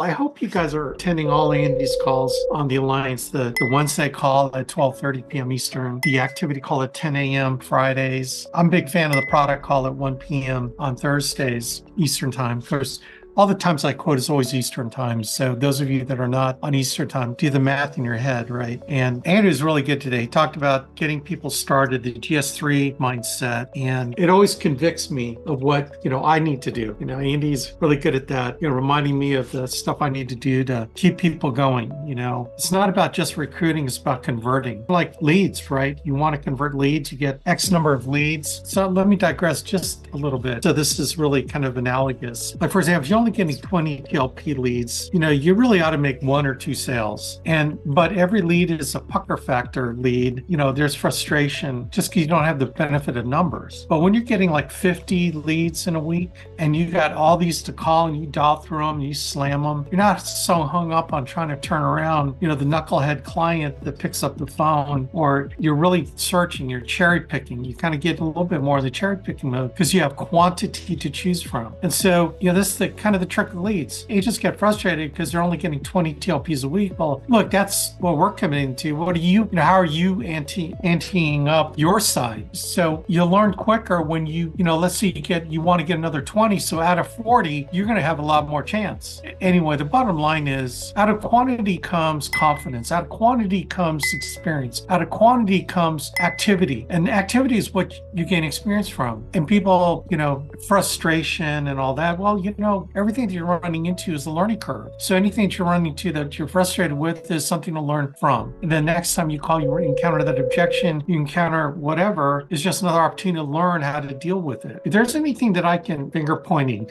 I hope you guys are attending all Andy's calls on the Alliance, the Wednesday call at 12:30 p.m. Eastern, the activity call at 10 a.m. Fridays. I'm a big fan of the product call at 1 p.m. on Thursdays Eastern time. Of course, all the times I quote is always Eastern time. So those of you that are not on Eastern time, do the math in your head, right? And Andrew's really good today. He talked about getting people started, the GS3 mindset. And it always convicts me of what, I need to do. Andy's really good at that, reminding me of the stuff I need to do to keep people going. It's not about just recruiting, it's about converting. Like leads, right? You want to convert leads, you get X number of leads. So let me digress just a little bit. So this is really kind of analogous. Like, for example, if you're only getting 20 TLP leads, you really ought to make 1 or 2 sales. But every lead is a pucker factor lead. There's frustration just because you don't have the benefit of numbers. But when you're getting like 50 leads in a week and you got all these to call and you dial through them, and you slam them, you're not so hung up on trying to turn around, the knucklehead client that picks up the phone, or you're really searching, you're cherry picking. You kind of get a little bit more of the cherry picking mode because you have quantity to choose from. And so, this is the kind of the trick of leads. Agents get frustrated because they're only getting 20 TLPs a week. Well, look, that's what we're committing to. What are you, how are you anteing up your side? So you learn quicker when let's say you want to get another 20. So out of 40, you're going to have a lot more chance. Anyway, the bottom line is out of quantity comes confidence. Out of quantity comes experience. Out of quantity comes activity. And activity is what you gain experience from. And people, frustration and all that. Well, everything that you're running into is a learning curve. So anything that you're running into that you're frustrated with is something to learn from. And then next time you encounter that objection, you encounter whatever, is just another opportunity to learn how to deal with it. If there's anything that I can finger pointing,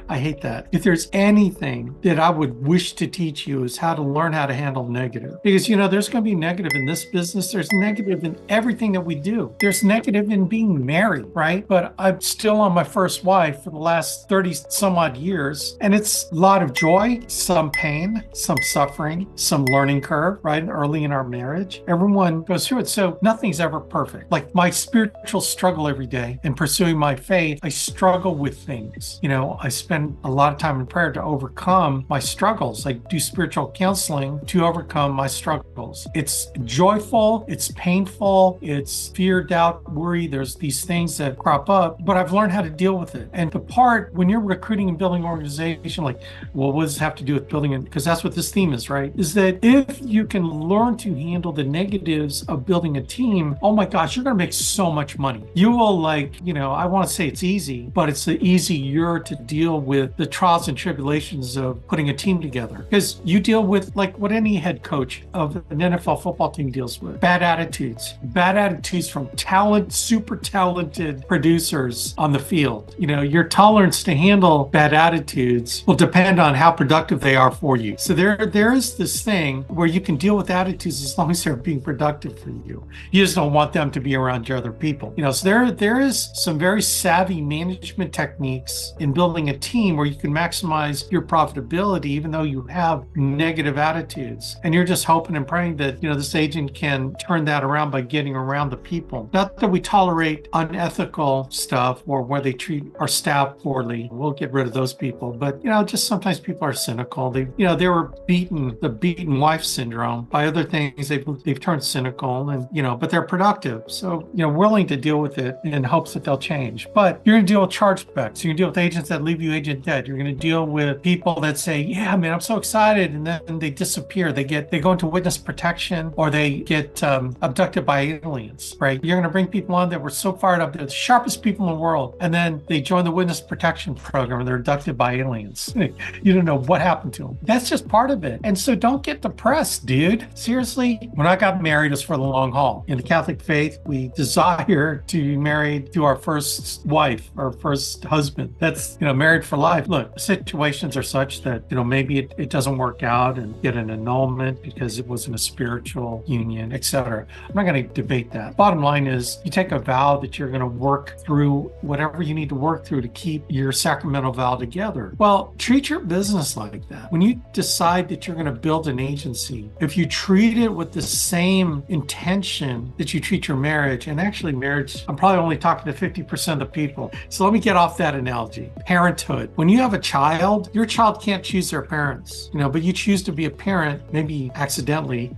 I hate that. If there's anything that I would wish to teach you is how to learn how to handle negative. Because, there's going to be negative in this business. There's negative in everything that we do. There's negative in being married, right? But I'm still on my first wife for the last 30 some odd years. And it's a lot of joy, some pain, some suffering, some learning curve, right? Early in our marriage, everyone goes through it. So nothing's ever perfect. Like my spiritual struggle every day in pursuing my faith, I struggle with things. I spend a lot of time in prayer to overcome my struggles. I do spiritual counseling to overcome my struggles. It's joyful, it's painful, it's fear, doubt, worry. There's these things that crop up, but I've learned how to deal with it. And the part when you're recruiting and building an organization, like, well, what does it have to do with building it? Because that's what this theme is, right? Is that if you can learn to handle the negatives of building a team, oh my gosh, you're going to make so much money. You will I want to say it's easy, but it's easier to deal with the trials and tribulations of putting a team together. Because you deal with like what any head coach of an NFL football team deals with. Bad attitudes from super talented producers on the field. Your tolerance to handle bad attitudes will depend on how productive they are for you. So there is this thing where you can deal with attitudes as long as they're being productive for you. You just don't want them to be around your other people. So there is some very savvy management techniques in building a team where you can maximize your profitability even though you have negative attitudes. And you're just hoping and praying that, this agent can turn that around by getting around the people. Not that we tolerate unethical stuff or where they treat our staff poorly. We'll get rid of those people. But, just sometimes people are cynical. They were the beaten wife syndrome. By other things, they've turned cynical and, but they're productive. So, willing to deal with it in hopes that they'll change. But you're going to deal with chargebacks. You're going to deal with agents that leave you agent dead. You're going to deal with people that say, yeah, man, I'm so excited. And then they disappear. They go into witness protection or they get abducted by aliens, right? You're going to bring people on that were so fired up. They're the sharpest people in the world. And then they join the witness protection program and they're abducted by aliens. You don't know what happened to them. That's just part of it. And so don't get depressed, dude. Seriously, when I got married, it was for the long haul. In the Catholic faith, we desire to be married to our first wife, our first husband. That's, married for life. Look, situations are such that, maybe it doesn't work out and get an annulment because it wasn't a spiritual union, etc. I'm not going to debate that. Bottom line is you take a vow that you're going to work through whatever you need to work through to keep your sacramental vow together. together. Well, treat your business like that. When you decide that you're going to build an agency, if you treat it with the same intention that you treat your marriage, and actually marriage, I'm probably only talking to 50% of the people. So let me get off that analogy. Parenthood. When you have a child, your child can't choose their parents, but you choose to be a parent, maybe accidentally.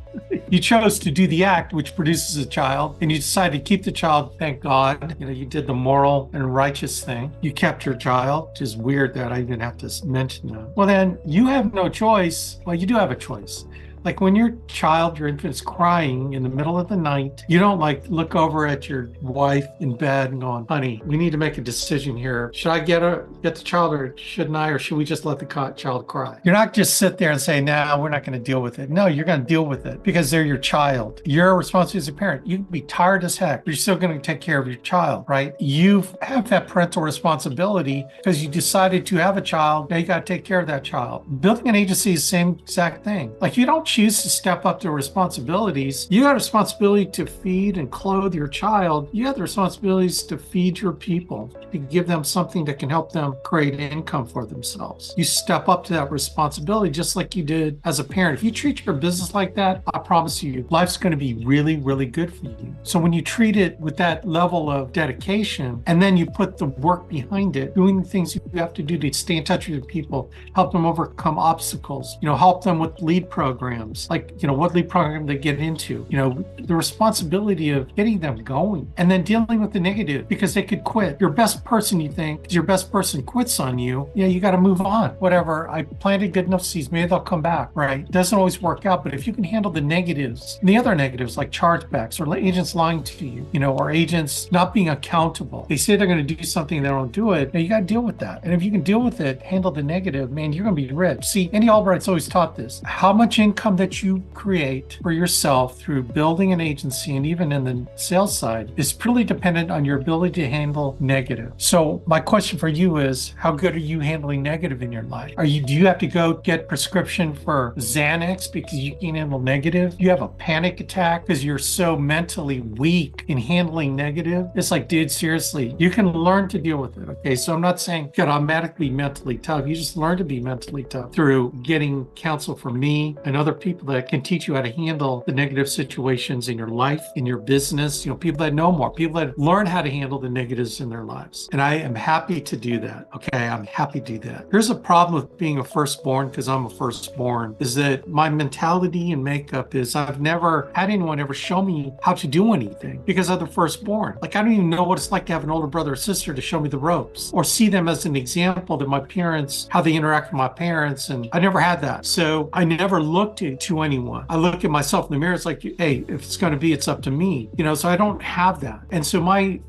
You chose to do the act which produces a child, and you decided to keep the child. Thank God, you did the moral and righteous thing. You kept your child, which is weird that I even have to mention that. Well, then you have no choice. Well, you do have a choice. Like when your child, your infant is crying in the middle of the night, you don't look over at your wife in bed and going, honey, we need to make a decision here. Should I get the child or shouldn't I, or should we just let the child cry? You're not just sit there and say, no, we're not going to deal with it. No, you're going to deal with it because they're your child. Your responsibility as a parent, you can be tired as heck, but you're still going to take care of your child, right? You have that parental responsibility because you decided to have a child. Now you got to take care of that child. Building an agency is the same exact thing. Like you don't choose to step up to responsibilities. You got a responsibility to feed and clothe your child. You have the responsibilities to feed your people, to give them something that can help them create income for themselves. You step up to that responsibility just like you did as a parent. If you treat your business like that, I promise you, life's going to be really, really good for you. So when you treat it with that level of dedication, and then you put the work behind it, doing the things you have to do to stay in touch with your people, help them overcome obstacles, help them with lead programs, like, what lead program they get into, the responsibility of getting them going and then dealing with the negative because they could quit. Your best person, you think, your best person quits on you. Yeah, you got to move on. Whatever. I planted good enough seeds. Maybe they'll come back, right? It doesn't always work out, but if you can handle the negatives, the other negatives like chargebacks or agents lying to you, or agents not being accountable. They say they're going to do something, they don't do it. Now you got to deal with that. And if you can deal with it, handle the negative, man, you're going to be rich. See, Andy Albright's always taught this. How much income that you create for yourself through building an agency and even in the sales side is purely dependent on your ability to handle negative. So my question for you is, how good are you handling negative in your life? Do you have to go get prescription for Xanax because you can't handle negative? You have a panic attack because you're so mentally weak in handling negative? It's like, dude, seriously, you can learn to deal with it. Okay. So I'm not saying you got automatically mentally tough. You just learn to be mentally tough through getting counsel from me and other people that can teach you how to handle the negative situations in your life, in your business, people that know more, people that learn how to handle the negatives in their lives. And I am happy to do that. Okay. I'm happy to do that. Here's a problem with being a firstborn, because I'm a firstborn, is that my mentality and makeup is I've never had anyone ever show me how to do anything because I'm the firstborn. Like, I don't even know what it's like to have an older brother or sister to show me the ropes or see them as an example that my parents, how they interact with my parents. And I never had that. So I never looked to anyone. I look at myself in the mirror. It's like, hey, if it's going to be, it's up to me, so I don't have that. And so my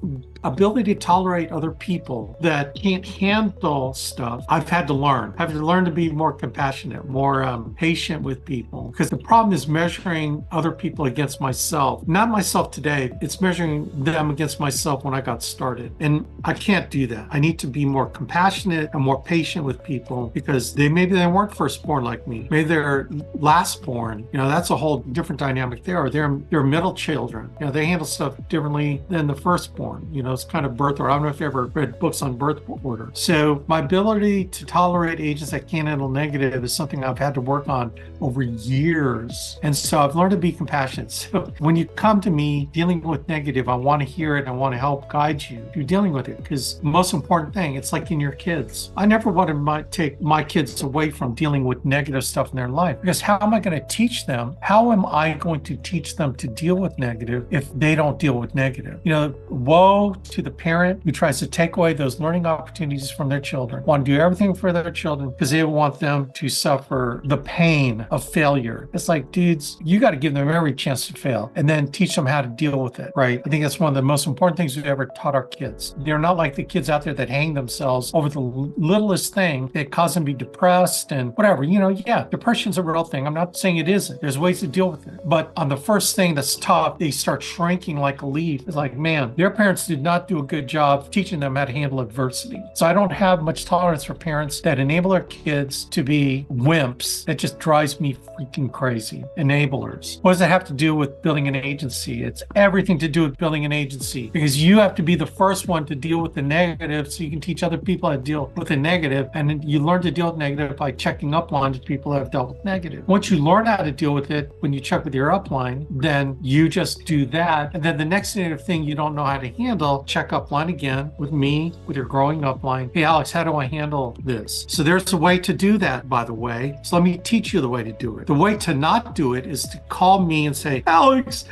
ability to tolerate other people that can't handle stuff, I've had to learn. I've had to learn to be more compassionate, more patient with people. Because the problem is measuring other people against myself. Not myself today. It's measuring them against myself when I got started. And I can't do that. I need to be more compassionate and more patient with people because maybe they weren't firstborn like me. Maybe they're lastborn. That's a whole different dynamic there. Or they're middle children. They handle stuff differently than the firstborn. It's kind of birth order. I don't know if you ever read books on birth order. So my ability to tolerate agents that can't handle negative is something I've had to work on over years. And so I've learned to be compassionate. So when you come to me dealing with negative, I want to hear it. I want to help guide you through dealing with it. Because the most important thing, it's like in your kids. I never want to take my kids away from dealing with negative stuff in their life. Because how am I going to teach them? How am I going to teach them to deal with negative if they don't deal with negative? Woe to the parent who tries to take away those learning opportunities from their children, want to do everything for their children because they want them to suffer the pain of failure. It's like, dudes, you got to give them every chance to fail and then teach them how to deal with it, right? I think that's one of the most important things we've ever taught our kids. They're not like the kids out there that hang themselves over the littlest thing that cause them to be depressed and whatever. Yeah, depression's a real thing. I'm not saying it isn't. There's ways to deal with it. But on the first thing that's tough, they start shrinking like a leaf. It's like, man, their parents did not do a good job teaching them how to handle adversity. So I don't have much tolerance for parents that enable their kids to be wimps. That just drives me freaking crazy. Enablers. What does that have to do with building an agency? It's everything to do with building an agency, because you have to be the first one to deal with the negative so you can teach other people how to deal with the negative. And then you learn to deal with negative by checking upline to people that have dealt with negative. Once you learn how to deal with it, when you check with your upline, then you just do that. And then the next negative thing you don't know how to handle, check upline again with me, with your growing upline. Hey, Alex, how do I handle this? So there's a way to do that, by the way. So let me teach you the way to do it. The way to not do it is to call me and say, Alex,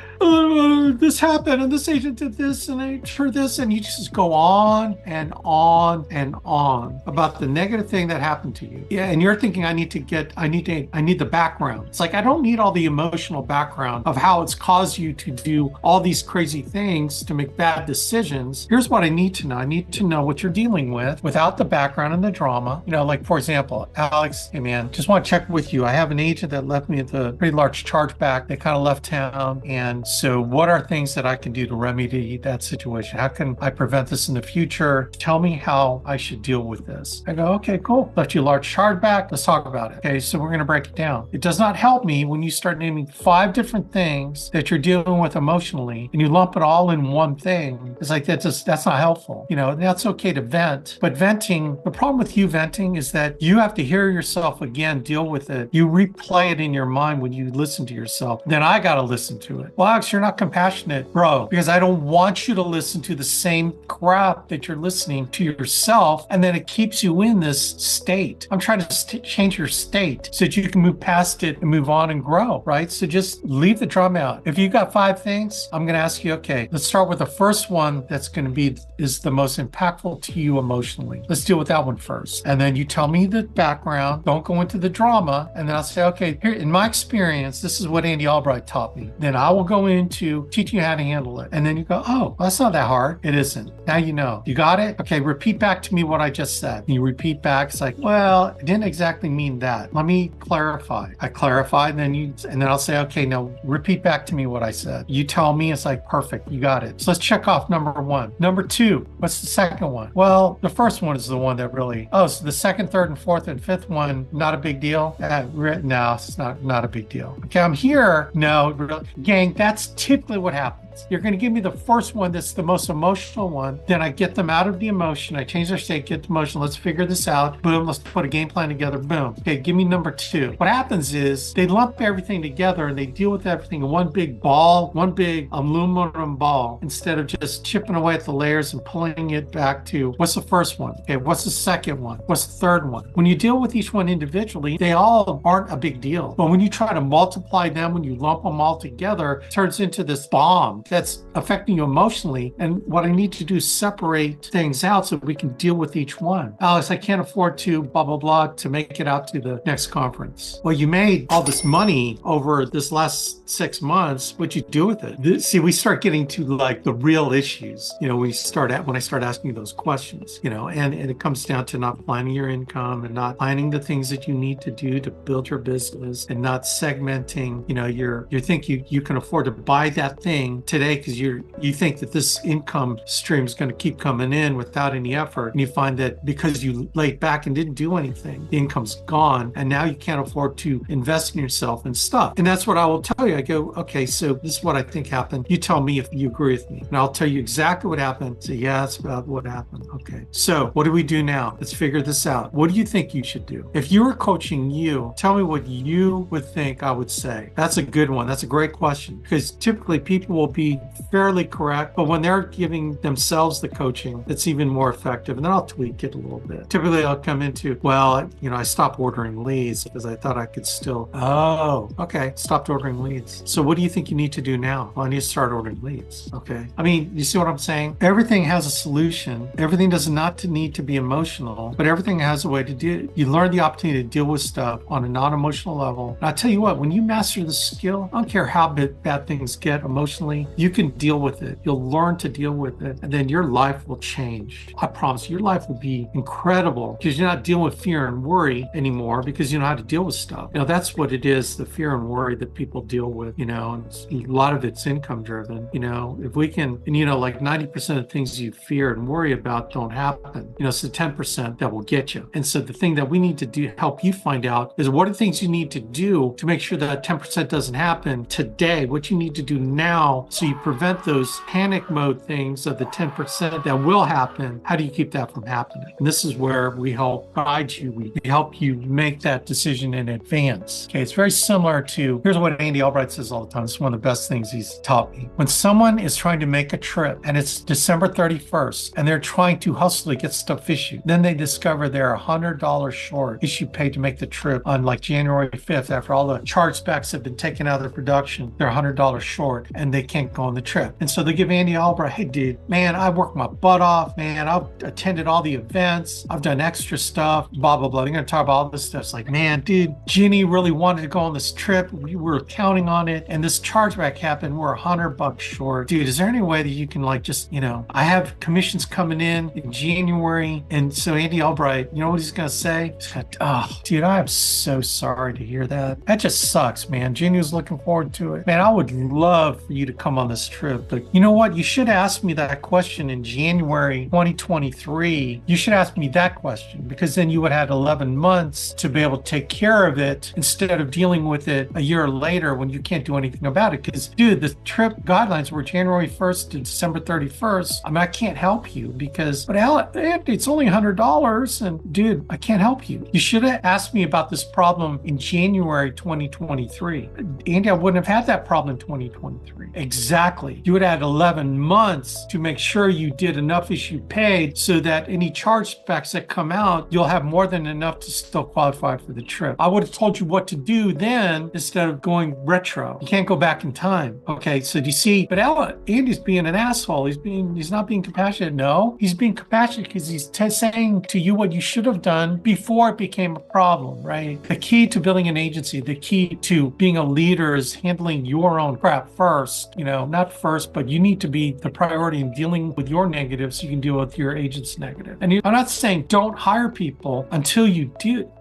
this happened and this agent did this and I heard this, and you just go on and on and on about the negative thing that happened to you. Yeah, and you're thinking I need the background. It's like, I don't need all the emotional background of how it's caused you to do all these crazy things to make bad decisions. Here's what I need to know. I need to know what you're dealing with without the background and the drama. Like, for example, Alex, hey man, just want to check with you. I have an agent that left me with a pretty large chargeback. They kind of left town, and so what are things that I can do to remedy that situation? How can I prevent this in the future? Tell me how I should deal with this. I go, okay, cool. Left you a large chargeback. Let's talk about it. Okay, so we're going to break it down. It does not help me when you start naming 5 different things that you're dealing with emotionally and you lump it all in one thing. It's like, that's not helpful. That's okay to vent, but venting, the problem with you venting is that you have to hear yourself again, deal with it. You replay it in your mind when you listen to yourself. Then I got to listen to it. Well, Alex, you're not compassionate, bro, because I don't want you to listen to the same crap that you're listening to yourself, and then it keeps you in this state. I'm trying to change your state so that you can move past it and move on and grow, right? So just leave the drama out. If you got 5 things, I'm going to ask you, okay, let's start with the first one that's going to be is the most impactful to you emotionally. Let's deal with that one first. And then you tell me the background, don't go into the drama, and then I'll say, okay, here, in my experience, this is what Andy Albright taught me. Then I will go into teaching you how to handle it. And then you go, oh, well, that's not that hard. It isn't. Now you know. You got it? Okay, repeat back to me what I just said. And you repeat back. It's like, well, I didn't exactly mean that. Let me clarify. I clarify, and then I'll say, okay, now repeat back to me what I said. You tell me, it's like, perfect. You got it. So let's check off number 1. Number 2, what's the second one? Well, the first one is the one that really, so the second, third, and fourth, and fifth one, not a big deal? No, it's not a big deal. Okay, I'm here. No, really. Gang, that's typically what happens. You're going to give me the first one that's the most emotional one. Then I get them out of the emotion. I change their state, get the emotion. Let's figure this out. Boom, let's put a game plan together. Boom. Okay, give me number 2. What happens is they lump everything together and they deal with everything in one big ball, one big aluminum ball, instead of just chipping away at the layers and pulling it back to what's the first one? Okay, what's the second one? What's the third one? When you deal with each one individually, they all aren't a big deal. But when you try to multiply them, when you lump them all together, it turns into this bomb that's affecting you emotionally. And what I need to do is separate things out so we can deal with each one. Alex, I can't afford to blah, blah, blah to make it out to the next conference. Well, you made all this money over this last 6 months. What'd you do with it? See, we start getting to like the real issues, when I start asking those questions, and it comes down to not planning your income and not planning the things that you need to do to build your business and not segmenting, you think you can afford to buy that thing today because you think that this income stream is going to keep coming in without any effort. And you find that because you laid back and didn't do anything, the income's gone. And now you can't afford to invest in yourself and stuff. And that's what I will tell you. I go, okay, so this is what I think happened. You tell me if you agree with me. And I'll tell you exactly what happened. Say, yeah, that's about what happened. Okay. So what do we do now? Let's figure this out. What do you think you should do? If you were coaching you, tell me what you would think I would say. That's a good one. That's a great question, because typically people will be fairly correct, but when they're giving themselves the coaching, it's even more effective. And then I'll tweak it a little bit. Typically I'll come into, well, I stopped ordering leads because I thought I could still, okay, stopped ordering leads. So what do you think you need to do now? Well, I need to start ordering leads. Okay. I mean, you see what I'm saying? Everything has a solution. Everything does not need to be emotional, but everything has a way to do. You learn the opportunity to deal with stuff on a non-emotional level. And I tell you what, when you master the skill, I don't care how bad things get emotionally, you can deal with it. You'll learn to deal with it, and then your life will change. I promise you, your life will be incredible because you're not dealing with fear and worry anymore because you know how to deal with stuff. That's what it is, the fear and worry that people deal with, and a lot of it's income driven. If we can, and like 90% of things you fear and worry about don't happen. It's the 10% that will get you. And so the thing that we need to do, help you find out, is what are the things you need to do to make sure that 10% doesn't happen today, what you need to do now so you prevent those panic mode things of the 10% that will happen. How do you keep that from happening? And this is where we help guide you. We help you make that decision in advance. Okay, it's very similar to, here's what Andy Albright says all the time. It's one of the best things he's taught me. When someone is trying to make a trip and it's December 31st and they're trying to hustle to get stuff issued, then they discover they're $100 short issue paid to make the trip on like January 5th after all the chargebacks have been taken out of the production. They're $100 short and they can't go on the trip. And so they give Andy Albright, hey dude, man, I worked my butt off, man. I've attended all the events. I've done extra stuff, blah, blah, blah. They're going to talk about all this stuff. It's like, man, dude, Ginny really wanted to go on this trip. We were counting on it. And this chargeback happened. We're $100 short. Dude, is there any way that you can like just, I have commissions coming in January. And so Andy Albright, you know what he's going to say? He's going to, oh, dude, I am so sorry to hear that. That just sucks, man. Ginny was looking forward to it. Man, I would love for you to come on this trip. But you know what? You should ask me that question in January 2023. You should ask me that question because then you would have 11 months to be able to take care of it instead of dealing with it a year later when you can't do anything about it. Because, dude, the trip guidelines were January 1st to December 31st. I mean, I can't help you because, but Andy, it's only $100. And, dude, I can't help you. You should have asked me about this problem in January 2023. Andy, I wouldn't have had that problem in 2023. Exactly. You would have had 11 months to make sure you did enough issue paid so that any chargebacks that come out, you'll have more than enough to still qualify for the trip. I would have told you what to do then instead of going retro. You can't go back in time. Okay, so do you see? But Andy's being an asshole. He's not being compassionate. No, he's being compassionate because he's saying to you what you should have done before it became a problem, right? The key to building an agency, the key to being a leader is handling your own crap first. Not first, but you need to be the priority in dealing with your negatives so you can deal with your agent's negative. And I'm not saying don't hire people until you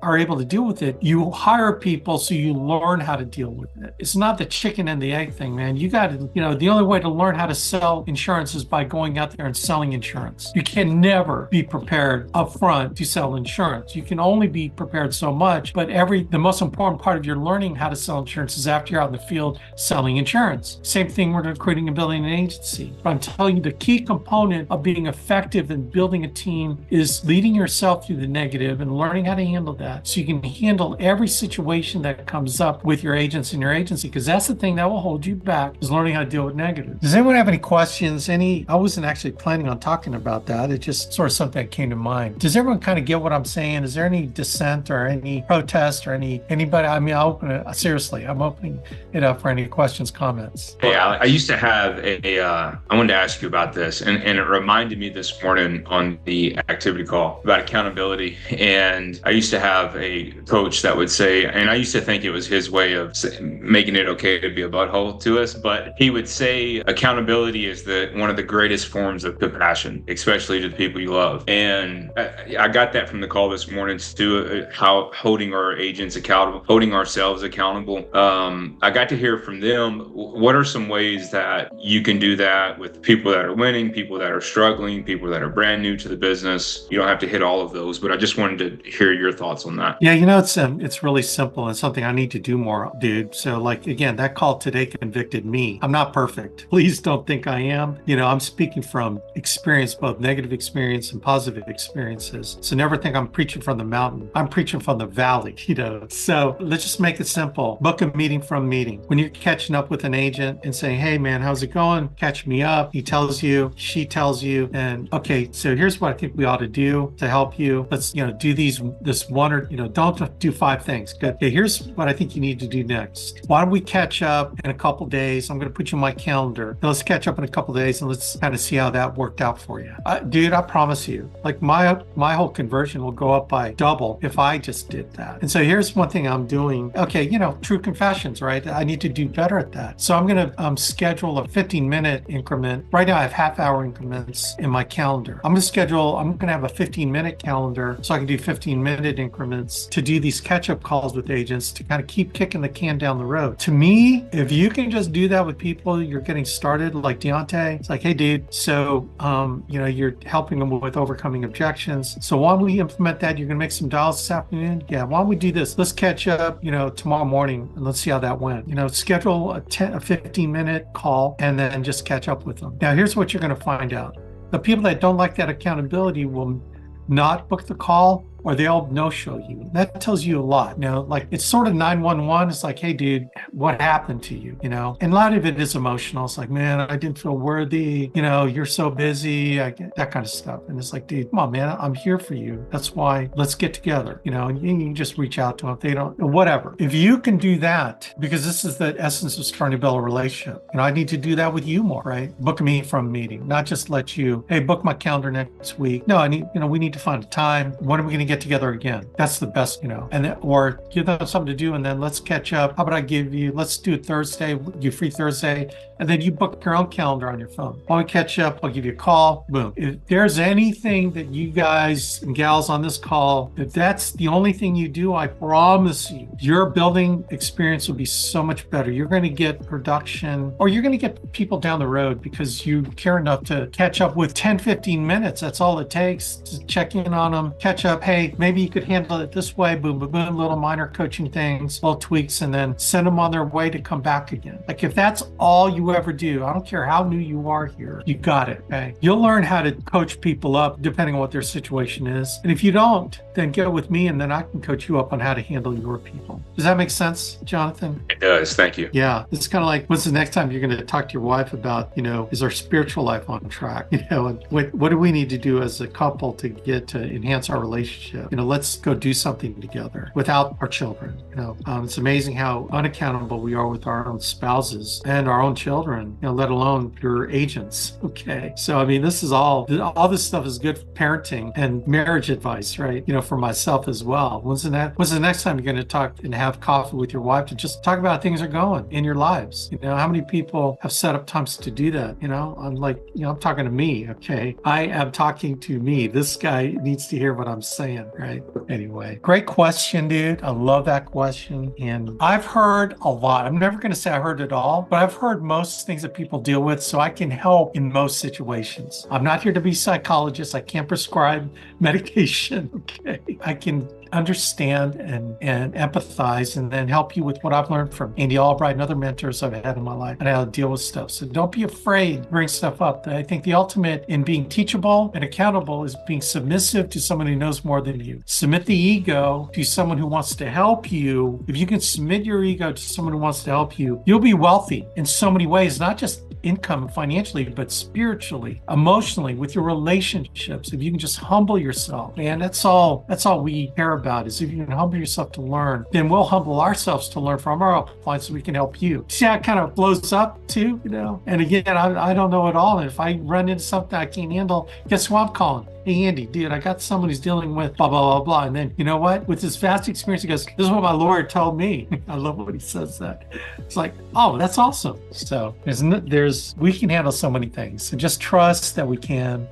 are able to deal with it. You hire people so you learn how to deal with it. It's not the chicken and the egg thing, man. You got to, the only way to learn how to sell insurance is by going out there and selling insurance. You can never be prepared up front to sell insurance. You can only be prepared so much, but the most important part of your learning how to sell insurance is after you're out in the field selling insurance. Same thing with recruiting and building an agency. But I'm telling you, the key component of being effective in building a team is leading yourself through the negative and learning how to handle that so you can handle every situation that comes up with your agents and your agency, because that's the thing that will hold you back, is learning how to deal with negative. Does anyone have any questions? I wasn't actually planning on talking about that. It just sort of something that came to mind. Does everyone kind of get what I'm saying? Is there any dissent or any protest or anybody? I mean, I'll open it, seriously, I'm opening it up for any questions, comments. Hey, I used to have I wanted to ask you about this, and it reminded me this morning on the activity call about accountability. And I used to have a coach that would say, and I used to think it was his way of making it okay to be a butthole to us, but he would say accountability is one of the greatest forms of compassion, especially to the people you love. And I got that from the call this morning too, how holding our agents accountable, holding ourselves accountable. I got to hear from them, what are some ways that you can do that with people that are winning, people that are struggling, people that are brand new to the business? You don't have to hit all of those, but I just wanted to hear your thoughts on that. Yeah, it's really simple and something I need to do more, dude. So like, again, that call today convicted me. I'm not perfect. Please don't think I am. I'm speaking from experience, both negative experience and positive experiences. So never think I'm preaching from the mountain. I'm preaching from the valley, So let's just make it simple. Book a meeting from meeting. When you're catching up with an agent and saying, hey man, how's it going? Catch me up. He tells you, she tells you, and okay, so here's what I think we ought to do to help you. Let's, do this one or, don't do 5 things. Good. Okay, here's what I think you need to do next. Why don't we catch up in a couple days? I'm going to put you on my calendar. Now let's catch up in a couple days and let's kind of see how that worked out for you. Dude, I promise you, like my whole conversion will go up by double if I just did that. And so here's one thing I'm doing. Okay, true confessions, right? I need to do better at that. So I'm going to schedule a 15-minute increment. Right now I have half-hour increments in my calendar. I'm going to have a 15-minute calendar so I can do 15-minute increments to do these catch-up calls with agents to kind of keep kicking the can down the road. To me, if you can just do that with people you're getting started, like Deontay, it's like, hey dude, so you're helping them with overcoming objections. So why don't we implement that? You're going to make some dials this afternoon? Yeah, why don't we do this? Let's catch up, tomorrow morning and let's see how that went. Schedule a 15-minute call and then just catch up with them. Now, here's what you're going to find out. The people that don't like that accountability will not book the call, or they'll no-show you. That tells you a lot. Like it's sort of 911. It's like, hey, dude, what happened to you? And a lot of it is emotional. It's like, man, I didn't feel worthy. You're so busy. I get that kind of stuff. And it's like, dude, come on, man, I'm here for you. That's why let's get together. And you can just reach out to them if they don't, whatever. If you can do that, because this is the essence of starting to build a relationship. I need to do that with you more, right? Book me from a meeting, not just let you, hey, book my calendar next week. No, we need to find a time. When are we going to get together again? That's the best, and then, or give them something to do and then let's catch up. How about let's do it Thursday, you free Thursday, and then you book your own calendar on your phone. While we catch up, I'll give you a call, boom. If there's anything that you guys and gals on this call, if that's the only thing you do, I promise you, your building experience will be so much better. You're going to get production, or you're going to get people down the road because you care enough to catch up with 10, 15 minutes. That's all it takes to check in on them, catch up. Hey, maybe you could handle it this way, boom, boom, boom, little minor coaching things, little tweaks, and then send them on their way to come back again. Like if that's all you ever do, I don't care how new you are here, you got it, okay? You'll learn how to coach people up depending on what their situation is. And if you don't, then get with me and then I can coach you up on how to handle your people. Does that make sense, Jonathan? It does, thank you. Yeah, it's kind of like, when's the next time you're going to talk to your wife about, is our spiritual life on track? And what do we need to do as a couple to enhance our relationship? Let's go do something together without our children. It's amazing how unaccountable we are with our own spouses and our own children, let alone your agents. Okay. So, this is all this stuff is good parenting and marriage advice, right? For myself as well. When's the next time you're going to talk and have coffee with your wife to just talk about how things are going in your lives? How many people have set up times to do that? I'm like, I'm talking to me. Okay. I am talking to me. This guy needs to hear what I'm saying, right? Anyway, great question, dude. I love that question. And I've heard a lot. I'm never going to say I heard it all, but I've heard most things that people deal with, so I can help in most situations. I'm not here to be a psychologist. I can't prescribe medication. Okay. I can understand and empathize and then help you with what I've learned from Andy Albright and other mentors I've had in my life and how to deal with stuff. So don't be afraid to bring stuff up. I think the ultimate in being teachable and accountable is being submissive to someone who knows more than you. Submit the ego to someone who wants to help you. If you can submit your ego to someone who wants to help you, you'll be wealthy in so many ways, not just income financially, but spiritually, emotionally, with your relationships. If you can just humble yourself, man, that's all we care about, is if you can humble yourself to learn, then we'll humble ourselves to learn from our upline so we can help you. See how it kind of blows up too, And again, I don't know it all. And if I run into something I can't handle, guess who I'm calling? Hey, Andy, dude, I got someone who's dealing with blah, blah, blah, blah. And then, you know what? With this vast experience, he goes, this is what my lawyer told me. I love when he says that. It's like, oh, that's awesome. So we can handle so many things. So just trust that we can.